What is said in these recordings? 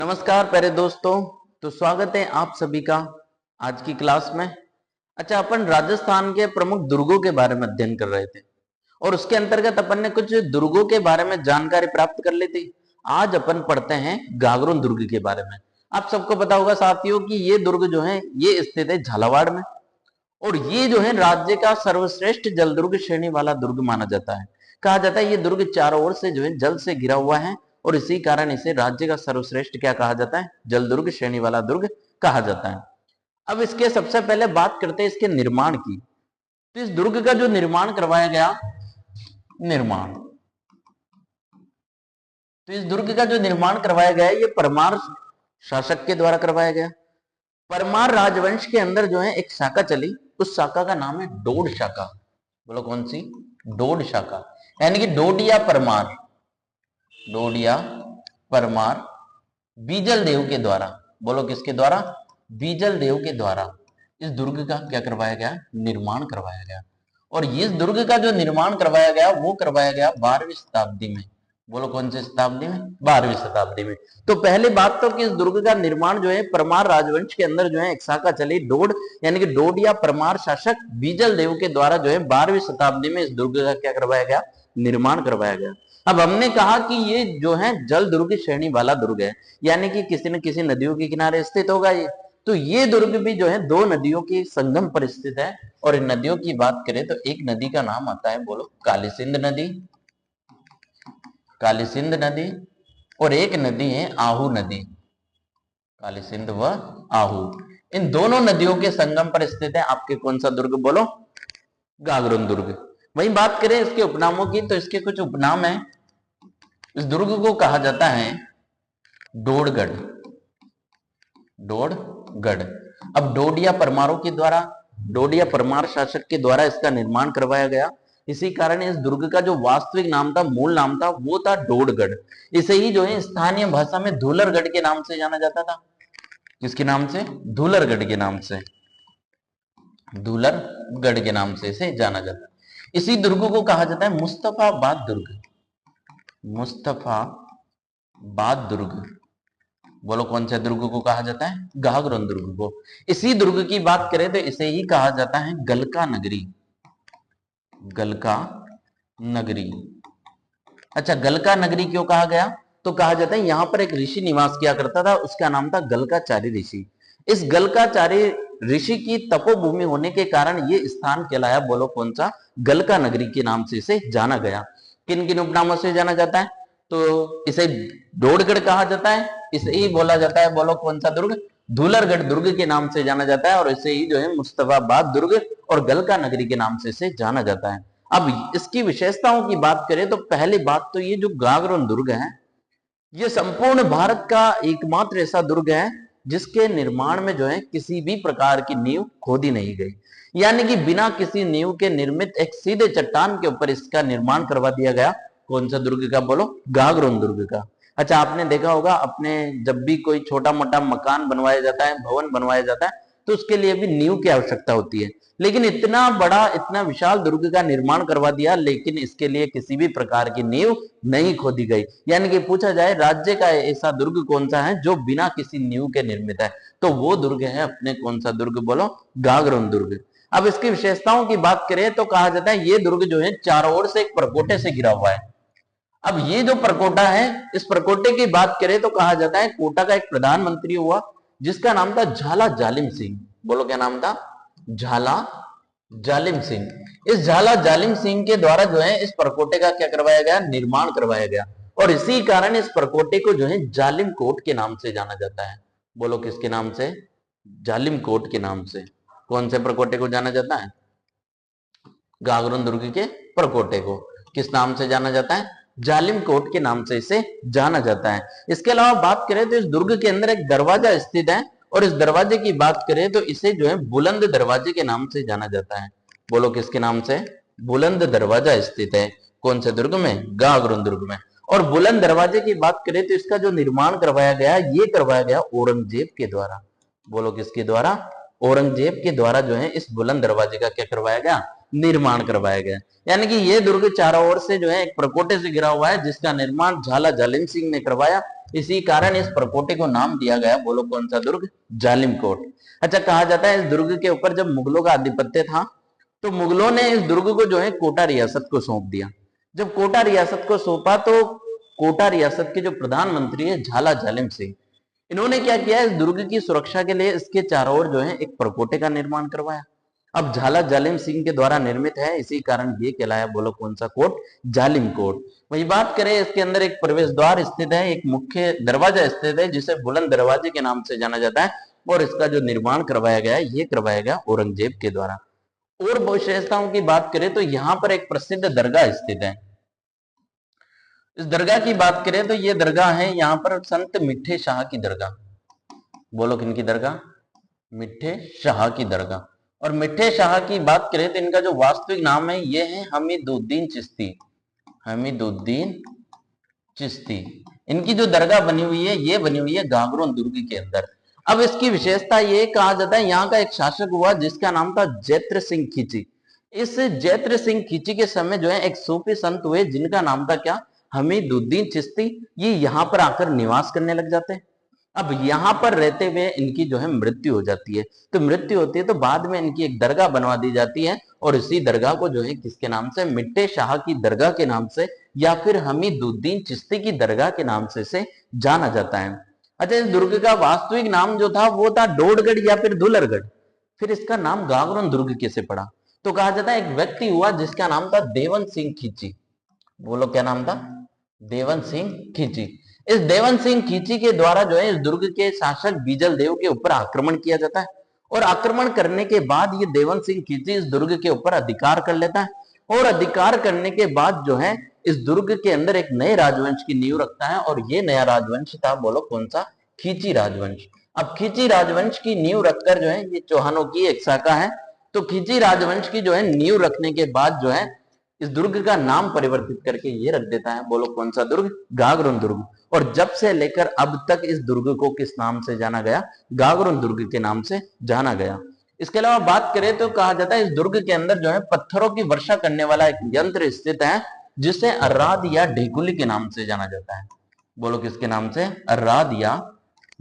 नमस्कार प्यारे दोस्तों। तो स्वागत है आप सभी का आज की क्लास में। अच्छा, अपन राजस्थान के प्रमुख दुर्गों के बारे में अध्ययन कर रहे थे और उसके अंतर्गत अपन ने कुछ दुर्गों के बारे में जानकारी प्राप्त कर ली थी। आज अपन पढ़ते हैं गागरोन दुर्ग के बारे में। आप सबको पता होगा साथियों कि ये दुर्ग जो है ये स्थित है झालावाड़ में और ये जो है राज्य का सर्वश्रेष्ठ जल दुर्ग श्रेणी वाला दुर्ग माना जाता है। कहा जाता है ये दुर्ग चारों ओर से जो है जल से घिरा हुआ है और इसी कारण इसे राज्य का सर्वश्रेष्ठ क्या कहा जाता है, जल दुर्ग श्रेणी वाला दुर्ग कहा जाता है। अब इसके सबसे पहले बात करते हैं इसके निर्माण की। तो इस दुर्ग का जो निर्माण करवाया गया, तो इस दुर्ग का जो निर्माण करवाया गया ये परमार शासक के द्वारा करवाया गया। परमार राजवंश के अंदर जो है एक शाखा चली, उस शाखा का नाम है डोड शाखा। बोलो कौन सी? डोड शाखा, यानी कि डोडिया परमार बीजल देव के द्वारा। बोलो किसके द्वारा? बीजल देव के द्वारा इस दुर्ग का क्या करवाया गया? निर्माण करवाया गया। और इस दुर्ग का जो निर्माण करवाया गया वो करवाया गया 12वीं शताब्दी में। बोलो कौन सी शताब्दी में? 12वीं शताब्दी में। तो पहली बात तो कि इस दुर्ग का निर्माण जो है परमार राजवंश के अंदर जो है एक शाखा चली डोड, यानी कि डोड या परमार शासक बीजल देव के द्वारा जो है 12वीं शताब्दी में इस दुर्ग का क्या करवाया गया? निर्माण करवाया गया। अब हमने कहा कि ये जो है जल दुर्ग श्रेणी वाला दुर्ग है, यानी कि किसी न किसी नदियों के किनारे स्थित होगा ये। तो ये दुर्ग भी जो है दो नदियों के संगम पर स्थित है। और इन नदियों की बात करें तो एक नदी का नाम आता है, बोलो, कालीसिंध नदी, और एक नदी है आहू नदी, कालीसिंध व आहू। इन दोनों नदियों के संगम पर स्थित है आपके कौन सा दुर्ग? बोलो, गागरोन दुर्ग। वहीं बात करें इसके उपनामों की तो इसके कुछ उपनाम है। इस दुर्ग को कहा जाता है डोडगढ़। अब डोडिया परमार शासक के द्वारा इसका निर्माण करवाया गया। इसी कारण इस दुर्ग का जो वास्तविक नाम था, मूल नाम था, वो था डोडगढ़। इसे ही जो है स्थानीय भाषा में धूलरगढ़ के नाम से जाना जाता था। किसके नाम से? धूलरगढ़ के नाम से, धूलरगढ़ के नाम से इसे जाना जाता है। इसी दुर्ग को कहा जाता है मुस्तफाबाद दुर्ग। बोलो कौन से दुर्ग को कहा जाता है? गागरोन दुर्ग को। इसी दुर्ग की बात करें तो इसे ही कहा जाता है गलका नगरी। अच्छा, गलका नगरी क्यों कहा गया? तो कहा जाता है यहां पर एक ऋषि निवास किया करता था, उसका नाम था गलकाचारी ऋषि। इस गलकाचारी ऋषि की तपोभूमि होने के कारण ये स्थान कहलाया, बोलो कौन सा? गलका नगरी के नाम से इसे जाना गया। किन किन उपनामों से जाना जाता है? तो इसे डोडगढ़ कहा जाता है, इसे ही बोला जाता है, बोलो कौन सा दुर्ग? धूलरगढ़ दुर्ग के नाम से जाना जाता है, और इसे ही जो है मुस्तफाबाद दुर्ग और गलका नगरी के नाम से इसे जाना जाता है। अब इसकी विशेषताओं की बात करें तो पहली बात तो ये जो गागरोन दुर्ग है ये संपूर्ण भारत का एकमात्र ऐसा दुर्ग है जिसके निर्माण में जो है किसी भी प्रकार की नींव खोदी नहीं गई, यानी कि बिना किसी नींव के निर्मित एक सीधे चट्टान के ऊपर इसका निर्माण करवा दिया गया। कौन सा दुर्ग का? बोलो, गागरोन दुर्ग का। अच्छा, आपने देखा होगा अपने जब भी कोई छोटा मोटा मकान बनवाया जाता है, भवन बनवाया जाता है, तो उसके लिए भी नींव की आवश्यकता होती है। लेकिन इतना बड़ा, इतना विशाल दुर्ग का निर्माण करवा दिया, लेकिन इसके लिए किसी भी प्रकार की नींव नहीं खोदी गई। यानी कि पूछा जाए राज्य का ऐसा दुर्ग कौन सा है जो बिना किसी नींव के निर्मित है, तो वो दुर्ग है अपने कौन सा दुर्ग? बोलो, गागरोन दुर्ग। अब इसकी विशेषताओं की बात करें तो कहा जाता है ये दुर्ग जो है चारों ओर से एक परकोटे से घिरा हुआ है। अब ये जो परकोटा है, इस परकोटे की बात करें तो कहा जाता है कोटा का एक प्रधानमंत्री हुआ जिसका नाम था झाला जालिम सिंह। बोलो क्या नाम था? झाला जालिम सिंह। इस झाला जालिम सिंह के द्वारा जो है इस परकोटे का क्या करवाया गया? निर्माण करवाया गया। और इसी कारण इस परकोटे को जो है जालिम कोट के नाम से जाना जाता है। बोलो किसके नाम से? जालिम कोट के नाम से। कौन से परकोटे को जाना जाता है? गागरोन दुर्ग के परकोटे को किस नाम से जाना जाता है? जालिम कोट के नाम से इसे जाना जाता है। इसके अलावा बात करें तो इस दुर्ग के अंदर एक दरवाजा स्थित है, और इस दरवाजे की बात करें तो इसे जो है बुलंद दरवाजे के नाम से जाना जाता है। बोलो किसके नाम से? बुलंद दरवाजा स्थित है कौन से दुर्ग में? गागरोन दुर्ग में। और बुलंद दरवाजे की बात करें तो इसका जो निर्माण करवाया गया ये करवाया गया औरंगजेब के द्वारा। बोलो किसके द्वारा? औरंगजेब के द्वारा जो है इस बुलंद दरवाजे का क्या करवाया गया? निर्माण करवाया गया। यानी कि ये दुर्ग चारों ओर से जो है एक प्रकोटे से घिरा हुआ है, जिसका निर्माण झाला जालिम सिंह ने करवाया। इसी कारण इस प्रकोटे को नाम दिया गया, बोलो कौन सा दुर्ग? जालिम कोट। अच्छा, कहा जाता है इस दुर्ग के ऊपर जब मुगलों का आधिपत्य था तो मुगलों ने इस दुर्ग को जो है कोटा रियासत को सौंप दिया। जब कोटा रियासत को सौंपा तो कोटा रियासत के जो प्रधानमंत्री है झाला जालिम सिंह, इन्होंने क्या किया, इस दुर्ग की सुरक्षा के लिए इसके चारों ओर जो है एक प्रकोटे का निर्माण करवाया। अब झाला जालिम सिंह के द्वारा निर्मित है, इसी कारण ये कहलाया, बोलो कौन सा कोट? जालिम कोट। वही बात करें, इसके अंदर एक प्रवेश द्वार स्थित है, एक मुख्य दरवाजा स्थित है जिसे बुलंद दरवाजे के नाम से जाना जाता है, और इसका जो निर्माण करवाया गया है ये करवाया गया औरंगजेब के द्वारा। और विशेषताओं की बात करें तो यहाँ पर एक प्रसिद्ध दरगाह स्थित है। इस दरगाह की बात करें तो ये दरगाह है यहाँ पर संत मिठे शाह की दरगाह। बोलो किनकी दरगाह? मिठे शाह की दरगाह। और मिठे शाह की बात करें तो इनका जो वास्तविक नाम है ये है हमीदुद्दीन चिश्ती। हमीदुद्दीन चिश्ती। इनकी जो दरगाह बनी हुई है ये बनी हुई है गागरोन दुर्ग के अंदर। अब इसकी विशेषता ये कहा जाता है, यहाँ का एक शासक हुआ जिसका नाम था जैत्र सिंह खींची। इस जैत्र सिंह खींची के समय जो है एक सूफी संत हुए जिनका नाम था क्या? हमीदुद्दीन चिश्ती। ये यहाँ पर आकर निवास करने लग जाते हैं। अब यहाँ पर रहते हुए इनकी जो है मृत्यु हो जाती है। तो मृत्यु होती है तो बाद में इनकी एक दरगाह बनवा दी जाती है, और इसी दरगाह को जो है किसके नाम से? मिट्टे शाह की दरगाह के नाम से या फिर हमीदुद्दीन चिश्ती की दरगाह के नाम से जाना जाता है। अच्छा, इस दुर्ग का वास्तविक नाम जो था वो था डोडगढ़ या फिर दुलरगढ़। फिर इसका नाम गागरोन दुर्ग कैसे पड़ा? तो कहा जाता है एक व्यक्ति हुआ जिसका नाम था देवन सिंह खींची। बोलो क्या नाम था? देवन सिंह खींची। इस देवन सिंह खींची के द्वारा जो है इस दुर्ग के शासक बीजल देव के ऊपर आक्रमण किया जाता है, और आक्रमण करने के बाद ये देवन सिंह खींची इस दुर्ग के ऊपर अधिकार कर लेता है, और अधिकार करने के बाद जो है इस दुर्ग के अंदर एक नए राजवंश की नींव रखता है, और ये नया राजवंश था, बोलो कौन सा? खींची राजवंश। अब खींची राजवंश की नींव रखकर जो है ये चौहानों की एक शाखा है। तो खींची राजवंश की जो है नींव रखने के बाद जो है इस दुर्ग का नाम परिवर्तित करके ये रख देता है, बोलो कौन सा दुर्ग? गागरोन दुर्ग। और जब से लेकर अब तक इस दुर्ग को किस नाम से जाना गया? गागरोन दुर्ग के नाम से जाना गया। इसके अलावा बात करें तो कहा जाता है इस दुर्ग के अंदर जो है पत्थरों की वर्षा करने वाला एक यंत्र स्थित है जिसे अर्राद या ढेकुली के नाम से जाना जाता है। बोलो किसके नाम से? अर्राद या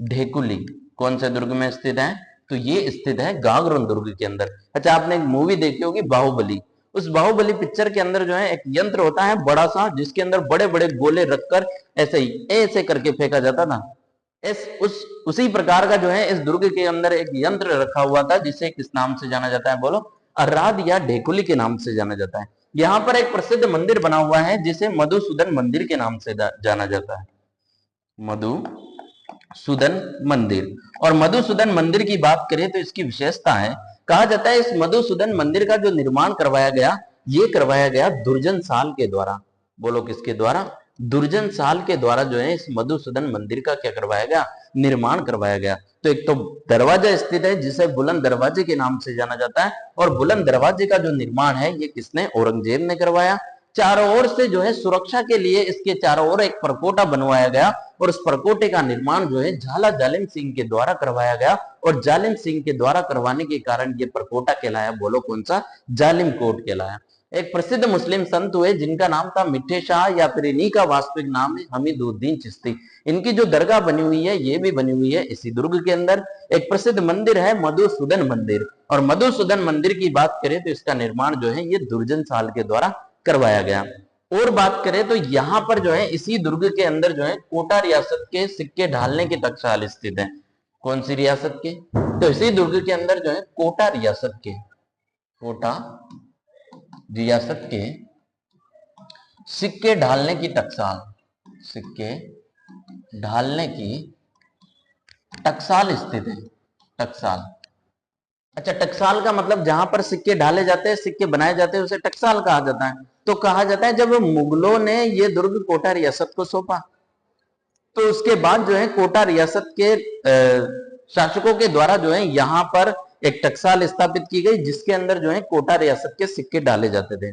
ढेकुली। कौन से दुर्ग में स्थित है? तो ये स्थित है गागरोन दुर्ग के अंदर। अच्छा, आपने एक मूवी देखी होगी बाहुबली। उस बाहुबली पिक्चर के अंदर जो है एक यंत्र होता है बड़ा सा, जिसके अंदर बड़े बड़े गोले रखकर ऐसे ही ऐसे करके फेंका जाता था। उसी प्रकार का जो है इस दुर्ग के अंदर एक यंत्र रखा हुआ था जिसे किस नाम से जाना जाता है? बोलो अर्राद या ढेकुली के नाम से जाना जाता है। यहाँ पर एक प्रसिद्ध मंदिर बना हुआ है जिसे मधुसूदन मंदिर के नाम से जाना जाता है। मधुसूदन मंदिर। और मधुसूदन मंदिर की बात करें तो इसकी विशेषता है, कहा जाता है इस मधुसूदन मंदिर का जो निर्माण करवाया गया ये करवाया गया दुर्जन साल के द्वारा। बोलो किसके द्वारा? दुर्जन साल के द्वारा जो है इस मधुसूदन मंदिर का क्या करवाया गया? निर्माण करवाया गया। तो एक तो दरवाजा स्थित है जिसे बुलंद दरवाजे के नाम से जाना जाता है, और बुलंद दरवाजे का जो निर्माण है ये किसने? औरंगजेब ने करवाया। चारों ओर से जो है सुरक्षा के लिए इसके चारों ओर एक परकोटा बनवाया गया, और उस परकोटे का निर्माण जो है झाला जालिम सिंह के द्वारा करवाया गया, और जालिम सिंह के द्वारा करवाने के कारण ये परकोटा कहलाया। बोलो कौन सा? जालिम कोट कहलाया। एक प्रसिद्ध मुस्लिम संत हुए जिनका नाम था मिठे शाह, या फिर इन्हीं का वास्तविक नाम है हमीदुद्दीन चिश्ती। इनकी जो दरगाह बनी हुई है ये भी बनी हुई है इसी दुर्ग के अंदर। एक प्रसिद्ध मंदिर है मधुसूदन मंदिर, और मधुसूदन मंदिर की बात करें तो इसका निर्माण जो है ये दुर्जन साल के द्वारा करवाया गया। और बात करें तो यहाँ पर जो है इसी दुर्ग के अंदर जो है कोटा रियासत के सिक्के ढालने की टकसाल स्थित है। कौन सी रियासत के? तो इसी दुर्ग के अंदर जो है कोटा रियासत के, कोटा रियासत के सिक्के ढालने की टकसाल, सिक्के ढालने की टकसाल स्थित है। टकसाल। अच्छा, टकसाल का मतलब जहां पर सिक्के ढाले जाते हैं, सिक्के बनाए जाते हैं, उसे टकसाल कहा जाता है। तो कहा जाता है जब मुगलों ने ये दुर्ग कोटा रियासत को सौंपा तो उसके बाद जो है कोटा रियासत के शासकों के द्वारा जो है यहाँ पर एक टकसाल स्थापित की गई जिसके अंदर जो है कोटा रियासत के सिक्के डाले जाते थे।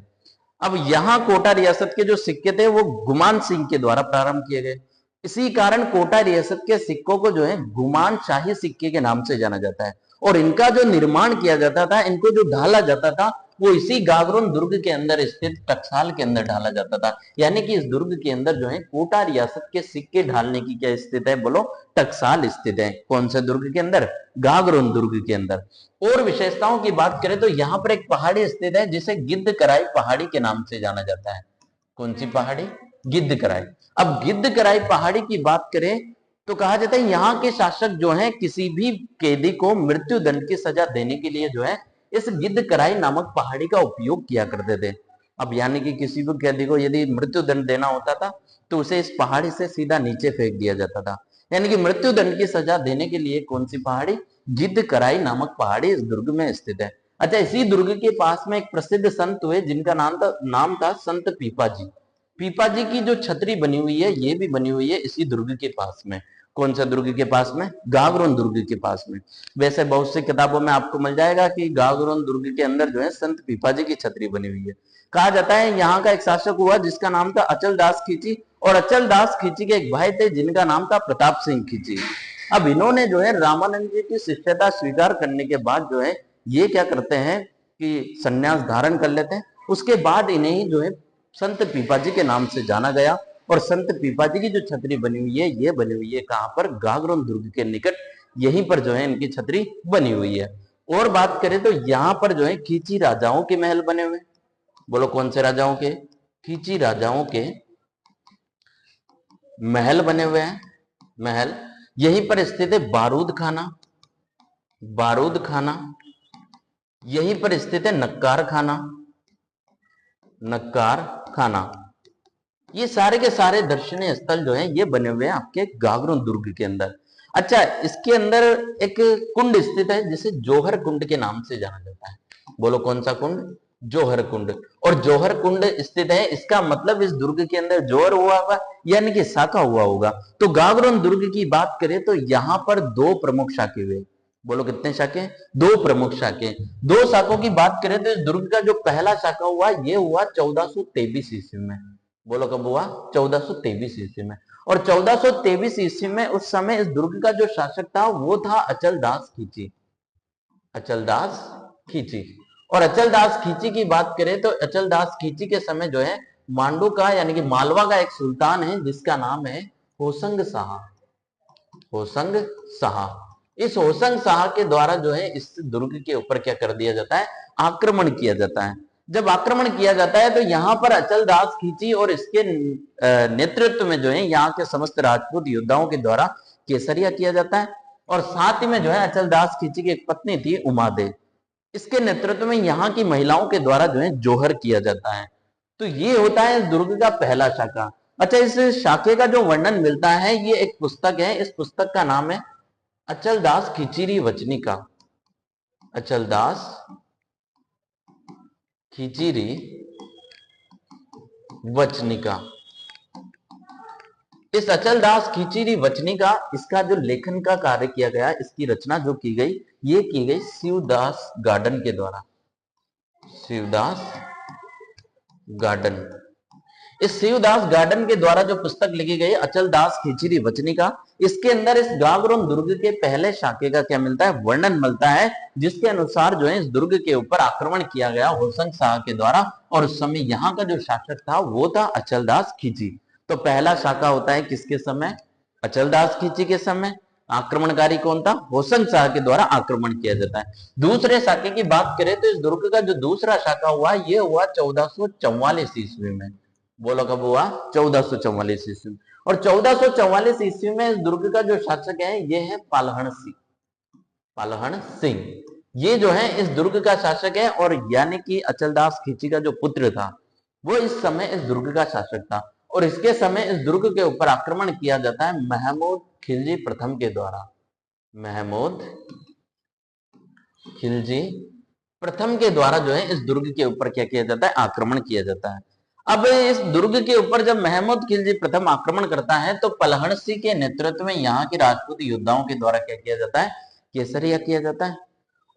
अब यहाँ कोटा रियासत के जो सिक्के थे वो गुमान सिंह के द्वारा प्रारंभ किए गए। इसी कारण कोटा रियासत के सिक्कों को जो है गुमान शाही सिक्के के नाम से जाना जाता है, और इनका जो निर्माण किया जाता था, इनको जो ढाला जाता था वो इसी गागरोन दुर्ग के अंदर स्थित टकसाल के अंदर ढाला जाता था। यानी कि इस दुर्ग के अंदर जो है कोटा रियासत के सिक्के ढालने की क्या स्थित है, बोलो, टकसाल स्थित है। कौन से दुर्ग के अंदर? गागरोन दुर्ग के अंदर। और विशेषताओं की बात करें तो यहाँ पर एक पहाड़ी स्थित है जिसे गिद्धकराई पहाड़ी के नाम से जाना जाता है। कौन सी पहाड़ी? गिद्धकराई। अब गिद्धकराई पहाड़ी की बात करें तो कहा जाता है यहाँ के शासक जो हैं किसी भी कैदी को मृत्यु दंड की सजा देने के लिए जो है इस गिद्धकराई नामक पहाड़ी का उपयोग किया करते थे। अब यानी कि किसी भी कैदी को यदि मृत्यु दंड देना होता था तो उसे इस पहाड़ी से सीधा नीचे फेंक दिया जाता था। यानी कि मृत्यु दंड की सजा देने के लिए कौन सी पहाड़ी? गिद्धकराई नामक पहाड़ी इस दुर्ग में स्थित है। अच्छा, इसी दुर्ग के पास में एक प्रसिद्ध संत हुए जिनका नाम था संत पीपा जी। पीपा जी की जो छतरी बनी हुई है ये भी बनी हुई है इसी दुर्ग के पास में। कौन सा दुर्ग के पास में? गागरोन दुर्ग के पास में। वैसे बहुत सी किताबों में आपको मिल जाएगा कि गागरोन दुर्ग के अंदर जो है संत पीपा जी की छतरी बनी हुई है। कहा जाता है यहाँ का एक शासक हुआ जिसका नाम था अचल दास खींची, और अचल दास खींची के एक भाई थे जिनका नाम था प्रताप सिंह खींची। अब इन्होंने जो है रामानंद जी की शिष्यता स्वीकार करने के बाद जो है ये क्या करते हैं कि संन्यास धारण कर लेते हैं। उसके बाद इन्हें ही जो है संत पीपा जी के नाम से जाना गया। और संत पीपा जी की जो छतरी बनी हुई है ये बनी हुई है कहां पर? गागरोन दुर्ग के निकट, यहीं पर जो है इनकी छतरी बनी हुई है। और बात करें तो यहाँ पर जो है खींची राजाओं के महल बने हुए। बोलो कौन से राजाओं के? खींची राजाओं के महल बने हुए हैं। महल यहीं पर स्थित है बारूद खाना, बारूद खाना। यहीं पर स्थित है नक्कार खाना, नक्कार खाना। ये सारे के सारे दर्शनीय स्थल जो है ये बने हुए हैं आपके गागरोन दुर्ग के अंदर। अच्छा, इसके अंदर एक कुंड स्थित है जिसे जौहर कुंड के नाम से जाना जाता है। बोलो कौन सा कुंड? जौहर कुंड। और जौहर कुंड स्थित है, इसका मतलब इस दुर्ग के अंदर जौहर हुआ होगा यानी कि शाखा हुआ होगा। तो गागरोन दुर्ग की बात करें तो यहाँ पर दो प्रमुख शाखे हुए। बोलो कितने शाखे? दो प्रमुख शाखे। दो शाखों की बात करें तो इस दुर्ग का जो पहला शाखा हुआ ये हुआ 1423 ईस्वी में। बोलो कब हुआ? 1423 ईस्वी में। और 1423 ईस्वी में उस समय इस दुर्ग का जो शासक था वो था अचल दास खींची। अचल दास खींची। और अचल दास खींची की बात करें तो अचल दास खींची के समय जो है मांडू का यानी कि मालवा का एक सुल्तान है जिसका नाम है होसंग शाह। होसंग शाह। इस होसंग शाह के द्वारा जो है इस दुर्ग के ऊपर क्या कर दिया जाता है? आक्रमण किया जाता है। जब आक्रमण किया जाता है तो यहाँ पर अचल दास खींची और इसके नेतृत्व में जो है यहाँ के समस्त राजपूत योद्धाओं के द्वारा केसरिया किया जाता है। और साथ ही में जो है अचल दास खींची की एक पत्नी थी उमादेव, इसके नेतृत्व में यहाँ की महिलाओं के द्वारा जो है जौहर किया जाता है। तो ये होता है इस दुर्ग का पहला शाखा। अच्छा, इस शाखे का जो वर्णन मिलता है ये एक पुस्तक है। इस पुस्तक का नाम है अचल दास खींचीरी वचनिका। अचल दास खींचीरी वचनिका। इस अचल दास खींचीरी वचनिका, इसका जो लेखन का कार्य किया गया, इसकी रचना जो की गई ये की गई शिवदास गार्डन के द्वारा। शिवदास गार्डन। इस शिवदास गार्डन के द्वारा जो पुस्तक लिखी गई अचल दास खींचीरी वचनिका, इसके अंदर इस गागरोन दुर्ग के पहले शाखे का क्या मिलता है? वर्णन मिलता है, जिसके अनुसार जो है इस दुर्ग के ऊपर आक्रमण किया गया होसंग शाह के द्वारा। और उस समय यहाँ का जो शासक था वो था अचल दास खींची। तो पहला शाखा होता है किसके समय? अचल दास खींची के समय। आक्रमणकारी कौन था? होसंग शाह के द्वारा आक्रमण किया जाता है। दूसरे शाखे की बात करें तो इस दुर्ग का जो दूसरा शाखा हुआ ये हुआ 1444 ईस्वी में। बोलो कब हुआ? 1444 ईस्वी में। और 1444 ईस्वी में इस दुर्ग का जो शासक है ये है पालहन सिंह। पालहन सिंह ये जो है इस दुर्ग का शासक है। और यानी कि अचलदास खींची का जो पुत्र था वो इस समय इस दुर्ग का शासक था। और इसके समय इस दुर्ग के ऊपर आक्रमण किया जाता है महमूद खिलजी प्रथम के द्वारा। महमूद खिलजी प्रथम के द्वारा जो है इस दुर्ग के ऊपर क्या किया जाता है? आक्रमण किया जाता है। अब इस दुर्ग के ऊपर जब महमूद खिलजी प्रथम आक्रमण करता है तो पलहन सिंह के नेतृत्व में यहाँ के राजपूत योद्धाओं के द्वारा क्या किया जाता है? केसरिया किया जाता है।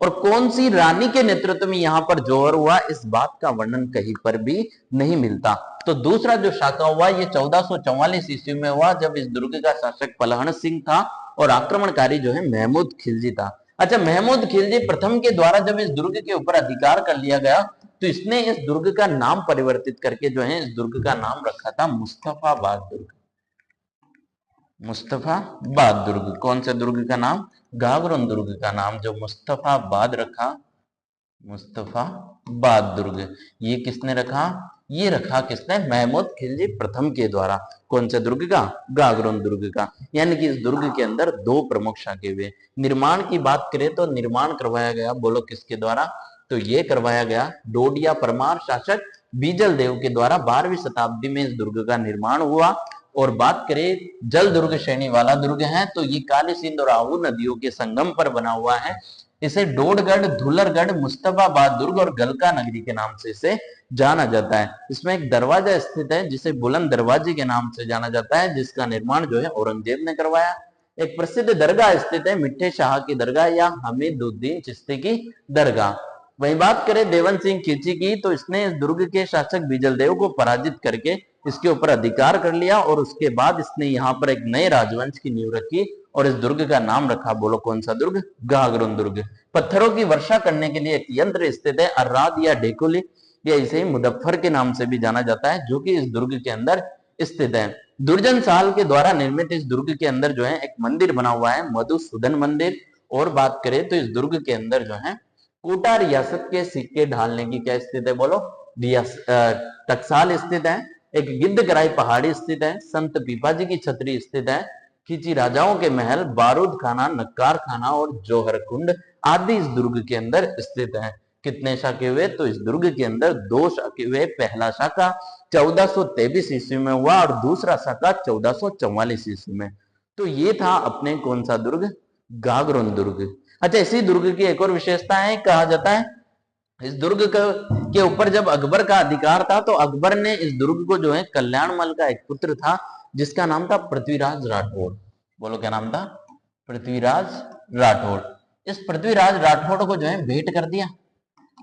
और कौन सी रानी के नेतृत्व में यहाँ पर जौहर हुआ इस बात का वर्णन कहीं पर भी नहीं मिलता। तो दूसरा जो शाखा हुआ ये 1444 ईस्वी में हुआ जब इस दुर्ग का शासक पलहन सिंह था और आक्रमणकारी जो है महमूद खिलजी था। अच्छा, महमूद खिलजी प्रथम के द्वारा जब इस दुर्ग के ऊपर अधिकार कर लिया गया तो इसने इस दुर्ग का नाम परिवर्तित करके जो है इस दुर्ग का नाम रखा था मुस्तफाबाद दुर्ग। मुस्तफाबाद दुर्ग, कौन से दुर्ग का नाम? गागरोन दुर्ग का नाम जो मुस्तफाबाद रखा, मुस्तफाबाद दुर्ग। ये किसने रखा? ये रखा किसने? महमूद खिलजी प्रथम के द्वारा। कौन से दुर्ग का? गागरोन दुर्ग का। यानी कि इस दुर्ग के अंदर दो प्रमुख शाखे हुए। निर्माण की बात करें तो निर्माण करवाया गया, बोलो किसके द्वारा? तो ये करवाया गया डोडिया परमार शासक बीजल देव के द्वारा। 12वीं शताब्दी में इस दुर्ग का निर्माण हुआ। और बात करें जल दुर्ग श्रेणी वाला दुर्ग है तो ये काली सिंध और आहू नदियों के संगम पर बना हुआ है। इसे डोडगढ़, धुलरगढ़, मुस्तफाबाद दुर्ग और गलका नगरी के नाम से इसे जाना जाता है। इसमें एक दरवाजा स्थित है जिसे बुलंद दरवाजे के नाम से जाना जाता है, जिसका निर्माण जो है औरंगजेब ने करवाया। एक प्रसिद्ध दरगाह स्थित है, मिठ्ठे शाह की दरगाह या हमीदुद्दीन चिश्ती की दरगाह। वहीं बात करें देवन सिंह खींची की तो इसने इस दुर्ग के शासक बीजल देव को पराजित करके इसके ऊपर अधिकार कर लिया और उसके बाद इसने यहाँ पर एक नए राजवंश की नींव रखी और इस दुर्ग का नाम रखा, बोलो कौन सा दुर्ग? गागरोन दुर्ग। पत्थरों की वर्षा करने के लिए एक यंत्र स्थित है, अर्राद या डेकोली या इसे मुजफ्फर के नाम से भी जाना जाता है, जो कि इस दुर्ग के अंदर स्थित है। दुर्जन साल के द्वारा निर्मित इस दुर्ग के अंदर जो है एक मंदिर बना हुआ है, मधुसूदन मंदिर। और बात करें तो इस दुर्ग के अंदर जो है कोटा रियासत के सिक्के ढालने की क्या स्थित है, बोलो? टकसाल स्थित है। एक गिद्धकराई पहाड़ी स्थित है, संत पीपाजी की छतरी स्थित है, खींची राजाओं के महल, बारूद खाना, नक्कार खाना और जौहर कुंड आदि इस दुर्ग के अंदर स्थित है। कितने शाखे हुए? तो इस दुर्ग के अंदर दो शाखे हुए। पहला शाखा 1423 ईस्वी में हुआ और दूसरा शाखा 1444 ईस्वी में। तो ये था अपने कौन सा दुर्ग? गागरोन दुर्ग। अच्छा, इसी दुर्ग की एक और विशेषता है, कहा जाता है इस दुर्ग के ऊपर जब अकबर का अधिकार था तो अकबर ने इस दुर्ग को जो है कल्याणमल का एक पुत्र था जिसका नाम था पृथ्वीराज राठौड़। बोलो क्या नाम था? पृथ्वीराज राठौड़। इस पृथ्वीराज राठौड़ को जो है भेंट कर दिया।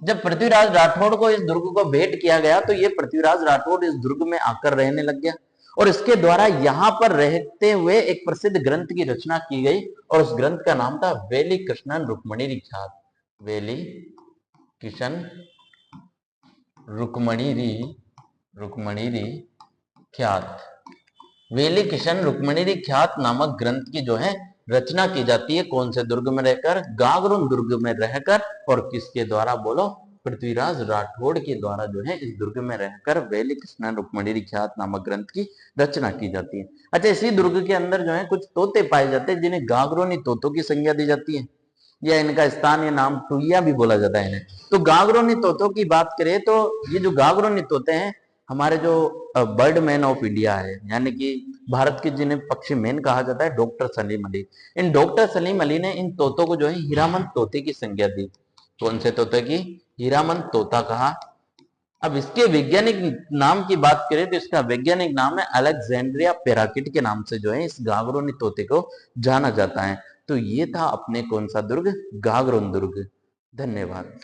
जब पृथ्वीराज राठौड़ को इस दुर्ग को भेंट किया गया तो ये पृथ्वीराज राठौड़ इस दुर्ग में आकर रहने लग गया और इसके द्वारा यहाँ पर रहते हुए एक प्रसिद्ध ग्रंथ की रचना की गई और उस ग्रंथ का नाम था वेली कृष्णन रुक्मणी ख्यात। वेली किशन रुक्मणी ख्यात। वेली किशन रुक्मणी ख्यात नामक ग्रंथ की जो है रचना की जाती है कौन से दुर्ग में रहकर? गागरोन दुर्ग में रहकर। और किसके द्वारा? बोलो पृथ्वीराज राठौड़ के द्वारा जो है इस दुर्ग में रहकर वेली कृष्ण रुक्मणी ख्यात नामक ग्रंथ की रचना की जाती है। अच्छा, इसी दुर्ग के अंदर जो है कुछ तोते पाए जाते हैं जिन्हें गागरोनी तोतों की संज्ञा दी जाती है या इनका स्थानीय नाम टुइया भी बोला जाता है इन्हें। तो गागरोनी तोतों की बात करें तो ये जो गागरोनी तोते हैं हमारे जो बर्ड मैन ऑफ इंडिया है, यानी कि भारत के जिन्हें पक्षी मैन कहा जाता है, doctor Salim Ali. In doctor Salim Ali ने इन तोतों को जो है हीरामन तोते की संज्ञा दी। कौन से तोते की? हीरामन तोता कहा। अब इसके वैज्ञानिक नाम की बात करें तो इसका वैज्ञानिक नाम है अलेक्जेंड्रिया पैराकिट के नाम से जो है इस गागरोनी तोते को जाना जाता है। तो ये था अपने कौन सा दुर्ग? गागरोन दुर्ग। धन्यवाद।